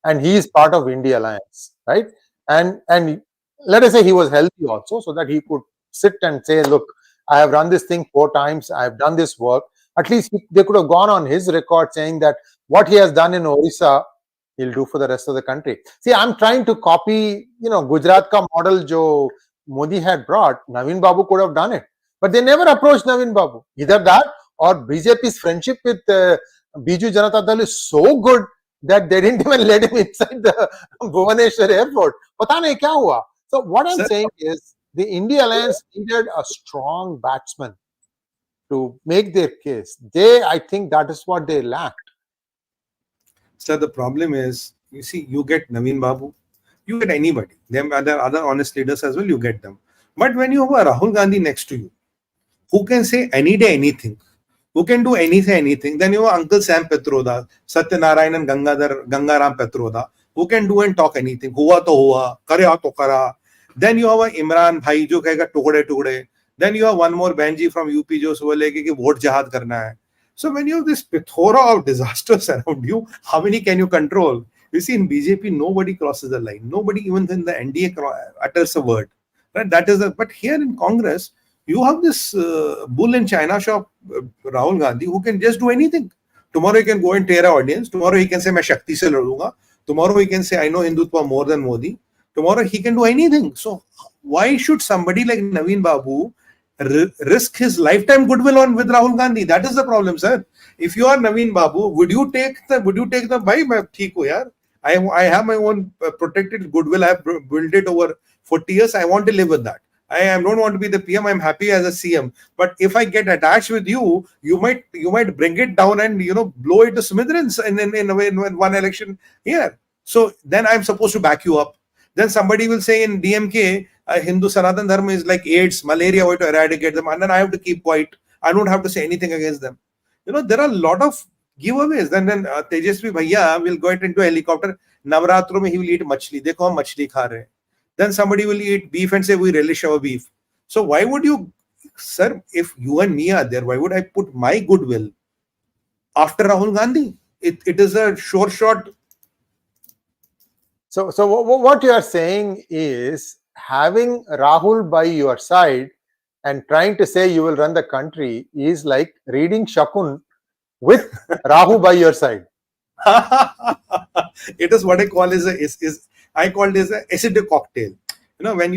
and he is part of India Alliance, right? And let us say he was healthy also, so that he could sit and say, look, I have run this thing 4 times, I have done this work. At least they could have gone on his record saying that what he has done in Orissa, he'll do for the rest of the country. See, I'm trying to copy, Gujarat ka model jo Modi had brought. Naveen Babu could have done it, but they never approached Naveen Babu. Either that or BJP's friendship with Biju Janata Dal is so good that they didn't even let him inside the Bhubaneswar airport. Pata nahi kya hua. So what I'm saying is the India Alliance needed a strong batsman to make their case. I think that is what they lacked. Sir, the problem is, you see, you get Naveen Babu, you get anybody. There are other honest leaders as well, you get them. But when you have a Rahul Gandhi next to you, who can say any day anything, who can do anything, then you have Uncle Sam Pitroda, Satyanarayan Gangaram Pitroda, who can do and talk anything. Hua to hua, karya to kara. Then you have a Imran Bhai, jo kahega tukde. Then you have one more Benji from UP, jo bolege ki vote jihad karna hai. So when you have this plethora of disasters around you, how many can you control? You see, in BJP, nobody crosses the line. Nobody, even in the NDA, utters a word. Right? But here in Congress, you have this bull in China shop, Rahul Gandhi, who can just do anything. Tomorrow he can go and tear an audience. Tomorrow he can say, "Main Shakti se ladunga." Tomorrow he can say, "I know Hindutva more than Modi." Tomorrow he can do anything. So why should somebody like Naveen Babu risk his lifetime goodwill with Rahul Gandhi? That is the problem, sir. If you are Naveen Babu, would you take the bhai main theek hu yaar. I have my own protected goodwill. I have built it over 40 years. I want to live with that. I don't want to be the PM. I'm happy as a CM. But if I get attached with you, you might bring it down and blow it to smithereens in one election here. So then I'm supposed to back you up. Then somebody will say in DMK, Hindu Sanatan Dharma is like AIDS, malaria, way to eradicate them, and then I have to keep quiet. I don't have to say anything against them. There are a lot of giveaways. Then Tejasvi Bhaiya will go into a helicopter. Navratro mein he will eat machli. Dekho hum machli kha rahe. Then somebody will eat beef and say we relish our beef. So why would you, sir, if you and me are there, why would I put my goodwill after Rahul Gandhi? It is a sure shot. So what you are saying is having Rahul by your side and trying to say you will run the country is like reading Shakun with Rahu by your side. It is what I call I call it as an acidic cocktail. When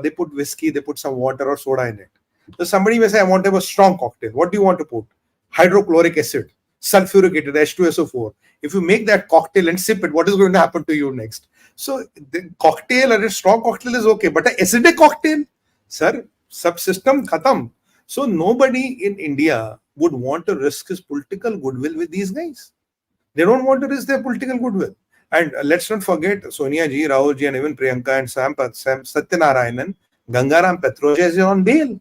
they put whiskey, they put some water or soda in it. So somebody may say, I want to have a strong cocktail. What do you want to put? Hydrochloric acid, sulfuric acid, H2SO4. If you make that cocktail and sip it, what is going to happen to you next? So the cocktail or a strong cocktail is okay, but an acidic cocktail, sir, subsystem khatam. So nobody in India would want to risk his political goodwill with these guys. They don't want to risk their political goodwill. And let's not forget Sonia ji, Rahul ji, and even Priyanka and Sam Satyanarayan, Gangaram Pitroda is on bail.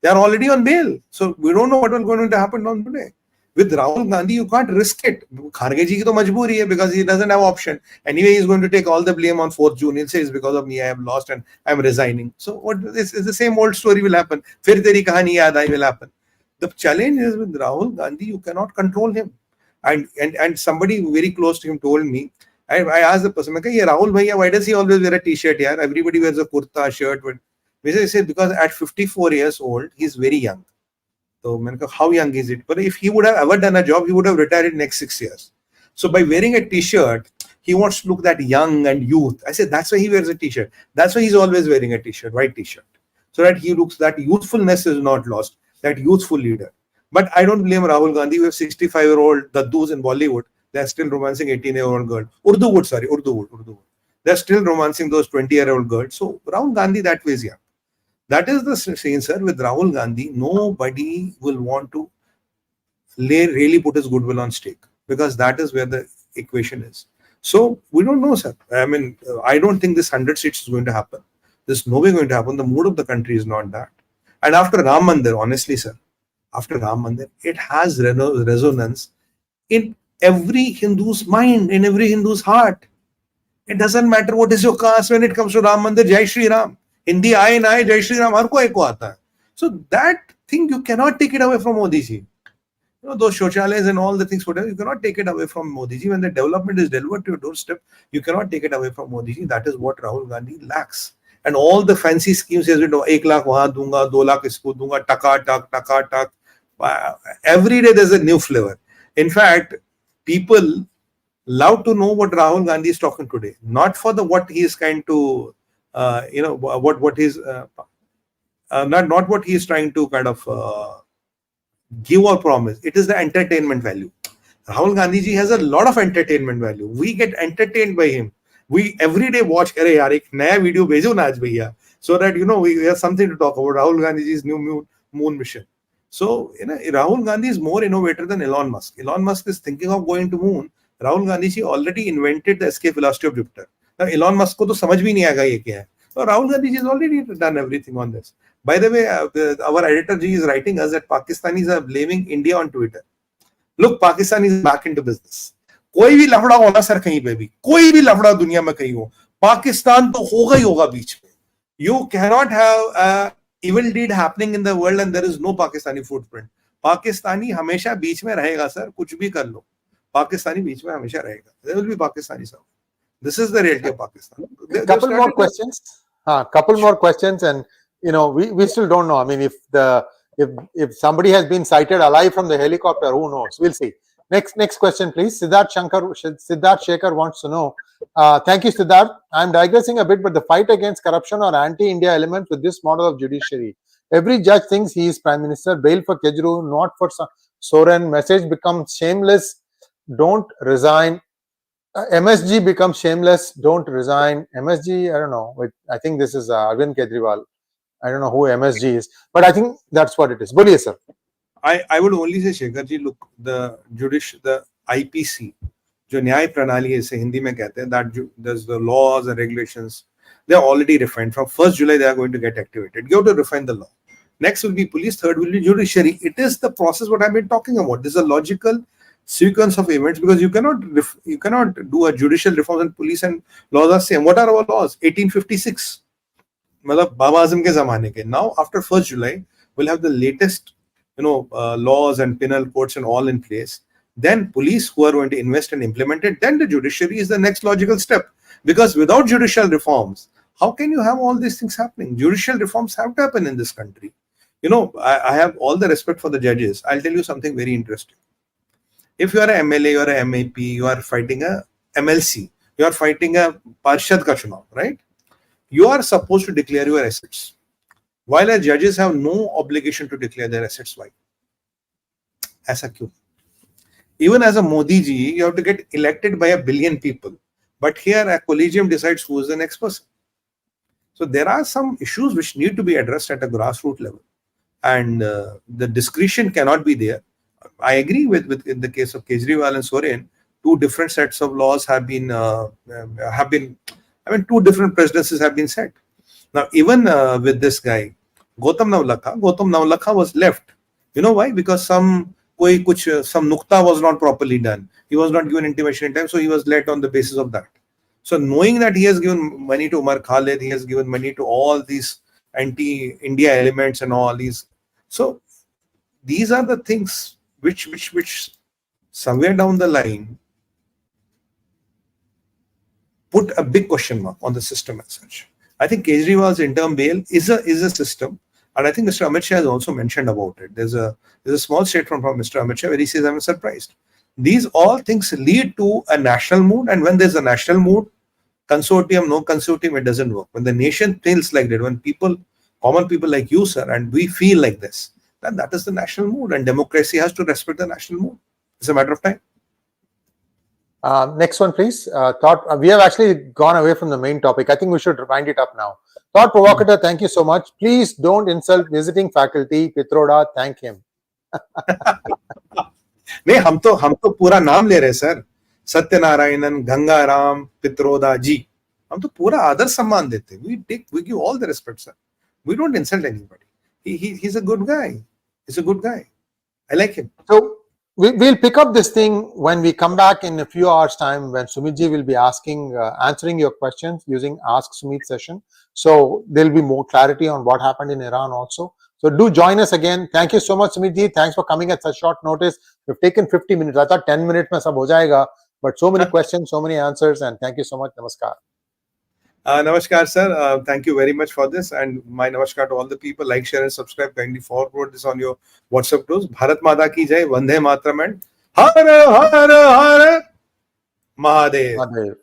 They are already on bail. So we don't know what is going to happen on today. With Rahul Gandhi, you can't risk it. Kharge ji ki to majboori hai because he doesn't have option. Anyway, he's going to take all the blame on 4th June. He'll say it's because of me, I have lost and I'm resigning. So it's the same old story will happen. Fir teri kahani yaad aayi will happen. The challenge is with Rahul Gandhi, you cannot control him. And somebody very close to him told me, I asked the person, Rahul Bhaiya, why does he always wear a t-shirt here? Everybody wears a kurta, shirt. He said, because at 54 years old, he's very young. So, how young is it? But if he would have ever done a job, he would have retired in next 6 years. So by wearing a t-shirt, he wants to look that young and youth. I said, that's why he wears a t-shirt. That's why he's always wearing a t-shirt, white t-shirt. So that he looks, that youthfulness is not lost, that youthful leader. But I don't blame Rahul Gandhi. We have 65-year-old daddus in Bollywood. They're still romancing 18-year-old girl. Urdu wood. They're still romancing those 20-year-old girls. So Rahul Gandhi that way is young. That is the saying, sir. With Rahul Gandhi, nobody will want to really put his goodwill on stake because that is where the equation is. So we don't know, sir. I mean, I don't think this 100 seats is going to happen. There's no way going to happen. The mood of the country is not that. And after Ram Mandir, honestly, sir, after Ram Mandir, it has resonance in every Hindu's mind, in every Hindu's heart. It doesn't matter what is your caste when it comes to Ram Mandir, Jai Shri Ram. Hindi aaye na aaye, Jai Shri Ram har koi ko aata hai. So that thing you cannot take it away from Modi ji. You know, those shauchalayas and all the things, whatever, you cannot take it away from Modi ji. When the development is delivered to your doorstep, you cannot take it away from Modi ji. That is what Rahul Gandhi lacks. And all the fancy schemes, he has been, 1 lakh wahan dunga, 2 lakh isko dunga, taka tak. Every day there's a new flavor. In fact, people love to know what Rahul Gandhi is talking today, not for the what he is trying to, what he's not what he is trying to kind of give or promise. It is the entertainment value. Rahul Gandhi ji has a lot of entertainment value. We get entertained by him. We every day watch, "Arey yaar, ek naya video bhejo na aaj bhaiya," so that we have something to talk about. Rahul Gandhi ji's new moon mission. So Rahul Gandhi is more innovator than Elon Musk. Elon Musk is thinking of going to moon. Rahul Gandhi ji already invented the escape velocity of Jupiter. Now Elon Musk ko to samajh bhi nahi aega ye kya hai. So Rahul Gandhi ji has already done everything on this. By the way, our editor ji is writing us that Pakistanis are blaming India on Twitter. Look, Pakistan is back into business. कोई भी लफड़ा होना sir कहीं पे भी, कोई भी लफड़ा दुनिया में कहीं हो, पाकिस्तान तो होगा ही होगा बीच में. You cannot have a evil deed happening in the world and there is no Pakistani footprint. Pakistani हमेशा बीच में रहेगा सर, कुछ भी कर लो, पाकिस्तानी बीच में हमेशा रहेगा. There will be Pakistani sir. This is the reality of Pakistan. Couple more questions, and we still don't know. I mean, if somebody has been sighted alive from the helicopter, who knows? We'll see. Next question, please. Siddharth Shekhar wants to know. Thank you, Siddharth. I'm digressing a bit, but the fight against corruption or anti-India elements with this model of judiciary. Every judge thinks he is prime minister. Bail for Kejriwal, not for Soren. Message becomes shameless. Don't resign. MSG becomes shameless. Don't resign. MSG, I don't know. I think this is Arvind Kejriwal. I don't know who MSG is, but I think that's what it is. Boliye, sir. I would only say, Shekhar ji, look, the IPC, जो न्याय प्रणाली है, इसे हिंदी में कहते हैं, that there's the laws and regulations, they are already refined. From 1st July, they are going to get activated. You have to refine the law. Next will be police, third will be judiciary. It is the process what I've been talking about. This is a logical sequence of events because you cannot do a judicial reform and police and laws are same. What are our laws? 1856. मतलब बाबा आजम के जमाने के. Now after 1st July, we'll have the latest laws and penal codes and all in place. Then police who are going to invest and implement it. Then the judiciary is the next logical step. Because without judicial reforms, how can you have all these things happening? Judicial reforms have to happen in this country. I have all the respect for the judges. I'll tell you something very interesting. If you are an MLA or an MAP, you are fighting a MLC, you are fighting a Parshad ka chunav, right? You are supposed to declare your assets. While our judges have no obligation to declare their assets. Why? Aisa kyun? Even as a Modi ji, you have to get elected by 1 billion people. But here a collegium decides who is the next person. So there are some issues which need to be addressed at a grassroots level. And the discretion cannot be there. I agree with in the case of Kejriwal and Soren, 2 different sets of laws have been, 2 different presidencies have been set. Now, even with this guy, Gautam Navlakha was left. You know why? Because some nukta was not properly done. He was not given intimation in time, so he was let on the basis of that. So knowing that he has given money to Umar Khalid, he has given money to all these anti-India elements and all these. So these are the things which somewhere down the line put a big question mark on the system as such. I think Kejriwal's interim bail is a system, and I think Mr. Amit Shah has also mentioned about it. There's a small statement from Mr. Amit Shah where he says, "I'm surprised." These all things lead to a national mood, and when there's a national mood, consortium, no consortium, it doesn't work. When the nation feels like that, when common people like you, sir, and we feel like this, then that is the national mood, and democracy has to respect the national mood. It's a matter of time. Next one, please. We have actually gone away from the main topic. I think we should wind it up now. Thought provocateur, thank you so much. Please don't insult visiting faculty. Pitroda, thank him. नहीं, हम तो पूरा नाम ले रहे sir. Satyanarayanan, Gangaram, Pitroda जी. हम तो पूरा आदर सम्मान देते. We give all the respect, sir. We don't insult anybody. He's a good guy. He's a good guy. I like him. So We'll pick up this thing when we come back in a few hours time, when Sumitji will be answering your questions using Ask Sumit session. So there'll be more clarity on what happened in Iran also. So do join us again. Thank you so much, Sumitji. Thanks for coming at such short notice. We've taken 50 minutes. I thought 10 minutes mein sab ho jayega, but so many questions, so many answers, and thank you so much. Namaskar. Namaskar, sir. Thank you very much for this, and my namaskar to all the people. Like, share, and subscribe. Kindly forward this on your WhatsApp groups. Bharat Mata ki jai, Vande Mataram, and Har Har Har Mahadev. Mahadev.